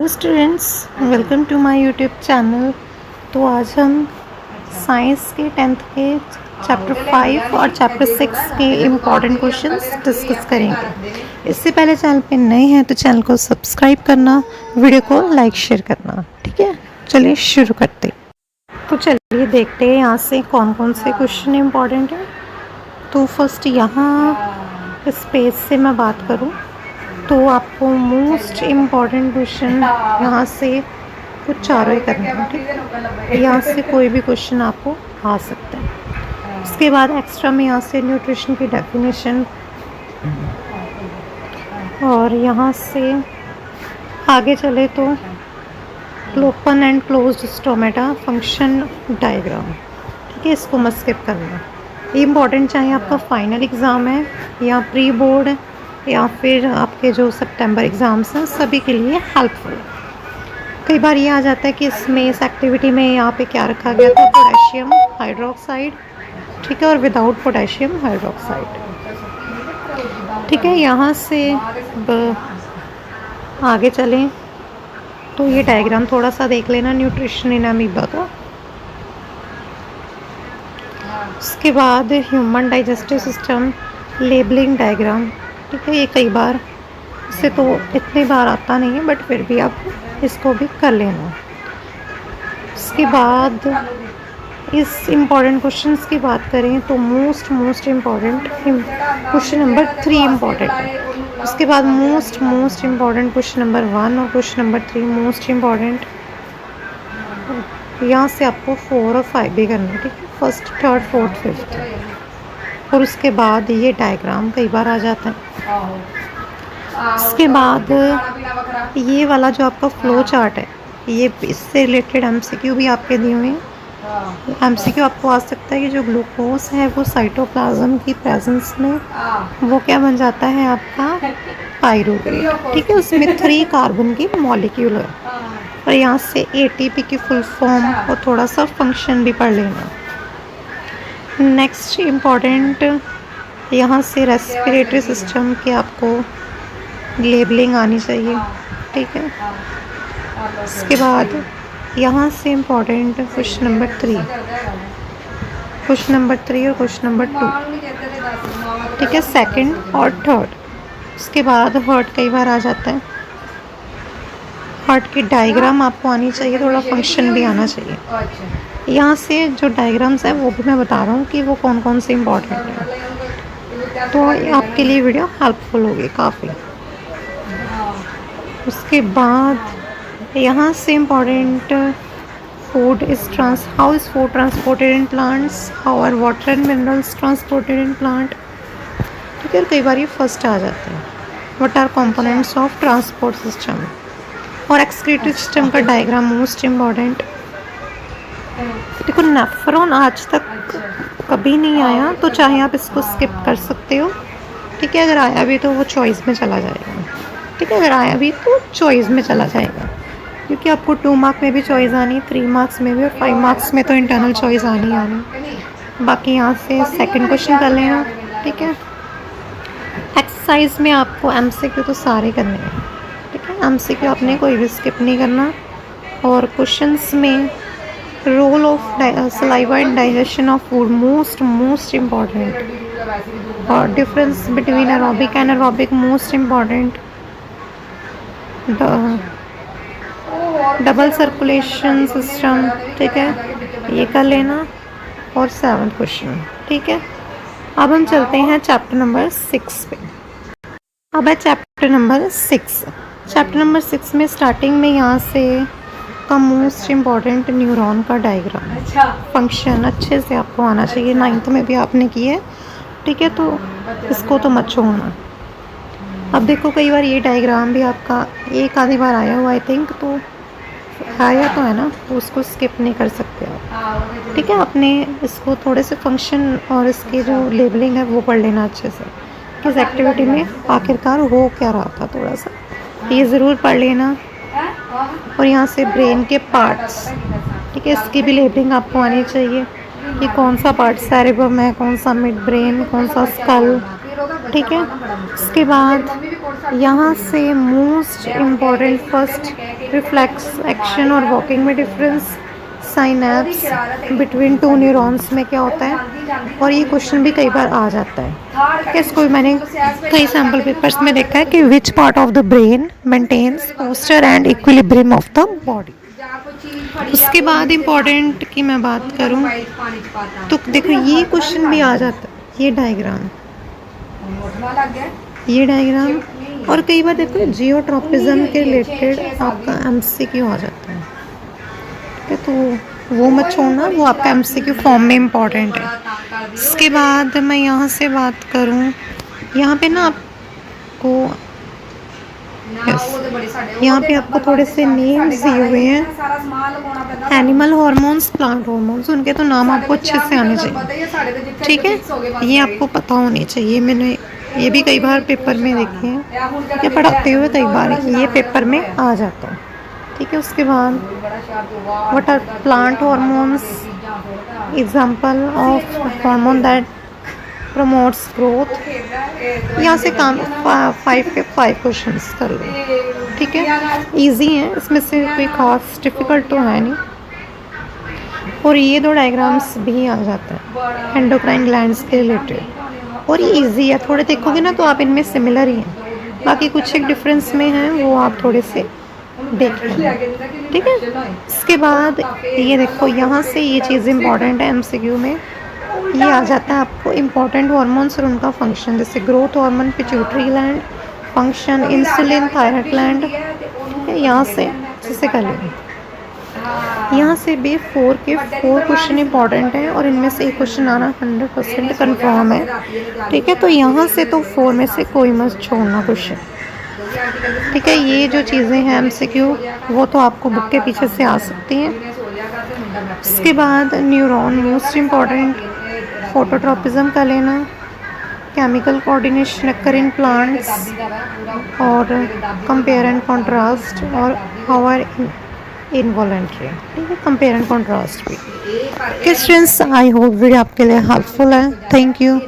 Students, welcome to my YouTube channel. तो आज हम साइंस के 10th के चैप्टर 5 और चैप्टर 6 के इम्पॉर्टेंट क्वेश्चंस डिस्कस करेंगे। इससे पहले चैनल पे नए हैं तो चैनल को सब्सक्राइब करना, वीडियो को लाइक शेयर करना। ठीक है, चलिए शुरू करते हैं। तो चलिए देखते हैं यहाँ से कौन कौन से क्वेश्चन इम्पॉर्टेंट हैं। तो फर्स्ट यहाँ इस पेज से मैं बात करूँ तो आपको मोस्ट इम्पॉर्टेंट क्वेश्चन यहाँ से कुछ चारों ही करना है। ठीक, यहाँ से कोई भी क्वेश्चन आपको आ सकता है। उसके बाद एक्स्ट्रा में यहाँ से न्यूट्रिशन की डेफिनेशन, और यहाँ से आगे चले तो open and closed stomata function diagram. ठीक है, इसको मत स्किप करना। ये इम्पॉर्टेंट चाहे आपका फाइनल एग्ज़ाम है या प्री बोर्ड या फिर आपके जो सितंबर एग्ज़ाम्स हैं, सभी के लिए हेल्पफुल। कई बार ये आ जाता है कि इसमें इस एक्टिविटी में यहाँ पे क्या रखा गया था, पोटेशियम हाइड्रोक्साइड। ठीक है, और विदाउट पोटेशियम हाइड्रोक्साइड। ठीक है, यहाँ से आगे चलें तो ये डायग्राम थोड़ा सा देख लेना न्यूट्रिशन इन अमीबा का। उसके बाद human digestive system labelling diagram. ठीक है, ये कई बार इससे तो इतनी बार आता नहीं है, बट फिर भी आप इसको भी कर लेना। उसके बाद इस इम्पॉर्टेंट क्वेश्चंस की बात करें तो most important question number 3 important है। उसके बाद मोस्ट इम्पॉर्टेंट क्वेश्चन नंबर 1 और क्वेश्चन नंबर 3 मोस्ट इम्पॉर्टेंट। यहाँ से आपको 4 और 5 भी करना है। ठीक है, फर्स्ट, थर्ड, फोर्थ, फिफ्थ। और उसके बाद ये डायग्राम कई बार आ जाता है। उसके बाद ये वाला जो आपका फ्लो चार्ट है, ये इससे रिलेटेड एमसीक्यू भी आपके दिए हुए हैं। एमसीक्यू आपको आ सकता है कि जो ग्लूकोज है वो साइटोप्लाज्म की प्रेजेंस में वो क्या बन जाता है आपका पायरूवेट। ठीक है, उसमें 3 कार्बन की मॉलिक्यूल है। और यहाँ से एटीपी की फुल फॉर्म और थोड़ा सा फंक्शन भी पढ़ लेना। नेक्स्ट इम्पॉर्टेंट, यहाँ से रेस्पिरेटरी सिस्टम के आपको लेबलिंग आनी चाहिए। ठीक है, उसके बाद यहाँ से इम्पॉर्टेंट क्वेश्चन नंबर 3 और क्वेश्चन नंबर 2। ठीक है, सेकंड और थर्ड। उसके बाद हार्ट कई बार आ जाता है। हार्ट की डायग्राम आपको आनी चाहिए, थोड़ा फंक्शन भी आना चाहिए। यहाँ से जो डायग्राम्स हैं वो भी मैं बता रहा हूँ कि वो कौन कौन से इम्पॉर्टेंट हैं, तो आपके लिए वीडियो हेल्पफुल होगी काफ़ी। उसके बाद यहाँ से important how is food transported in plants, how are water and minerals transported in plant. ठीक है, कई बार ये फर्स्ट आ जाते हैं। What are components of transport system. और एक्सक्रीटरी सिस्टम का डायग्राम मोस्ट इम्पॉर्टेंट। देखो, नेफ्रॉन आज तक कभी नहीं आया तो चाहे आप इसको स्किप कर सकते हो। ठीक है, अगर आया भी तो वो चॉइस में चला जाएगा। ठीक है, अगर आया भी तो चॉइस में चला जाएगा, क्योंकि आपको 2 मार्क में भी चॉइस आनी, 3 मार्क्स में भी, और 5 मार्क्स में तो इंटरनल चॉइस आनी। बाकी यहाँ से सेकंड क्वेश्चन कर लेना। ठीक है, एक्सरसाइज में आपको एमसीक्यू तो सारे करने हैं। ठीक है, एमसीक्यू आपने कोई भी स्किप नहीं करना। और क्वेश्चंस में role of saliva in digestion of food most important. और difference between aerobic and aerobic most important. Double circulation system. ठीक है, ये कर लेना। और 7th क्वेश्चन। ठीक है, अब हम चलते हैं चैप्टर नंबर 6 पे। अब है चैप्टर नंबर 6। चैप्टर नंबर 6 में स्टार्टिंग में यहाँ से का मोस्ट इम्पॉर्टेंट न्यूरॉन का डायग्राम फंक्शन अच्छे से आपको आना चाहिए। 9th में भी आपने किया है। ठीक है, तो इसको तो मत छोड़ना। अब देखो, कई बार ये डायग्राम भी आपका एक आधी बार आया हुआ आई थिंक, तो आया तो है ना, तो उसको स्किप नहीं कर सकते आप। ठीक है, आपने इसको थोड़े से फंक्शन और इसकी जो लेबलिंग है वो पढ़ लेना अच्छे से, किस एक्टिविटी में आखिरकार हो क्या रहा था, थोड़ा सा ये ज़रूर पढ़ लेना। और यहाँ से ब्रेन के पार्ट्स। ठीक है, इसकी भी लेबलिंग आपको आनी चाहिए कि कौन सा पार्ट सेरेब्रम है, कौन सा मिड ब्रेन, कौन सा स्कल, ठीक है। उसके बाद यहाँ से most important first reflex action और वॉकिंग में difference, synapse between two neurons में क्या होता है, और ये क्वेश्चन भी कई बार आ जाता है कि इसको मैंने कई सैम्पल पेपर्स में देखा है कि which part of the brain maintains posture and equilibrium of the body. उसके बाद इम्पॉर्टेंट की मैं बात करूँ तो देखो ये क्वेश्चन भी आ जाता है, ये डायग्राम और कई बार देखो जियोट्रॉपिज्म के रिलेटेड आपका एमसीक्यू आ जाता है। ठीक है, तो वो मत छोड़ना, वो आपका एमसीक्यू फॉर्म में इम्पॉर्टेंट है। इसके बाद मैं यहाँ से बात करूँ, यहाँ पे ना आपको यहाँ पे आपको थोड़े से नेम्स दिए हुए हैं, एनिमल हार्मोन्स, प्लांट हार्मोन्स, उनके तो नाम आपको अच्छे से आने चाहिए। ठीक है, ये आपको पता होनी चाहिए। मैंने ये भी कई बार पेपर में देखे हैं या पढ़ाते हुए कई बार ये पेपर में आ जाता है। ठीक है, उसके बाद what are plant hormones, example of hormone that promotes growth. यहाँ से काम 5 के 5 क्वेश्चन कर लो। ठीक है, इजी है, इसमें से कोई खास डिफ़िकल्ट तो है नहीं। और ये 2 डायग्राम्स भी आ जाता है एंडोक्राइन ग्लैंड्स के रिलेटेड, और ये इजी है, थोड़े देखोगे ना तो आप इनमें सिमिलर ही हैं, बाकी कुछ एक डिफरेंस में हैं वो आप थोड़े से देख लें। ठीक है, इसके बाद ये देखो यहाँ से ये चीज़ इंपॉर्टेंट है एमसीक्यू में, ये आ जाता है आपको इम्पॉर्टेंट हार्मोन्स और उनका फंक्शन, जैसे growth hormone pituitary gland, function insulin thyroid gland. यहाँ से जैसे कर लेंगे, यहाँ से भी 4 के 4 क्वेश्चन इंपॉर्टेंट हैं और इनमें से एक क्वेश्चन आना 100% कन्फर्म है। ठीक है, तो यहाँ से तो 4 में से कोई मत छोड़ना क्वेश्चन। ठीक है, ये जो चीज़ें हैं एमसीक्यू वो तो आपको बुक के पीछे से आ सकती हैं। इसके बाद न्यूरॉन मोस्ट इम्पॉर्टेंट, फोटोट्रॉपिज्म का लेना, chemical coordination occur in plants और कंपेयर एंड कॉन्ट्रास्ट और हावर इनवॉलेंट्री। ठीक है, कंपेयर एंड कॉन्ट्रास्ट भी। स्टूडेंट्स, आई होप वीडियो आपके लिए हेल्पफुल है। Thank you.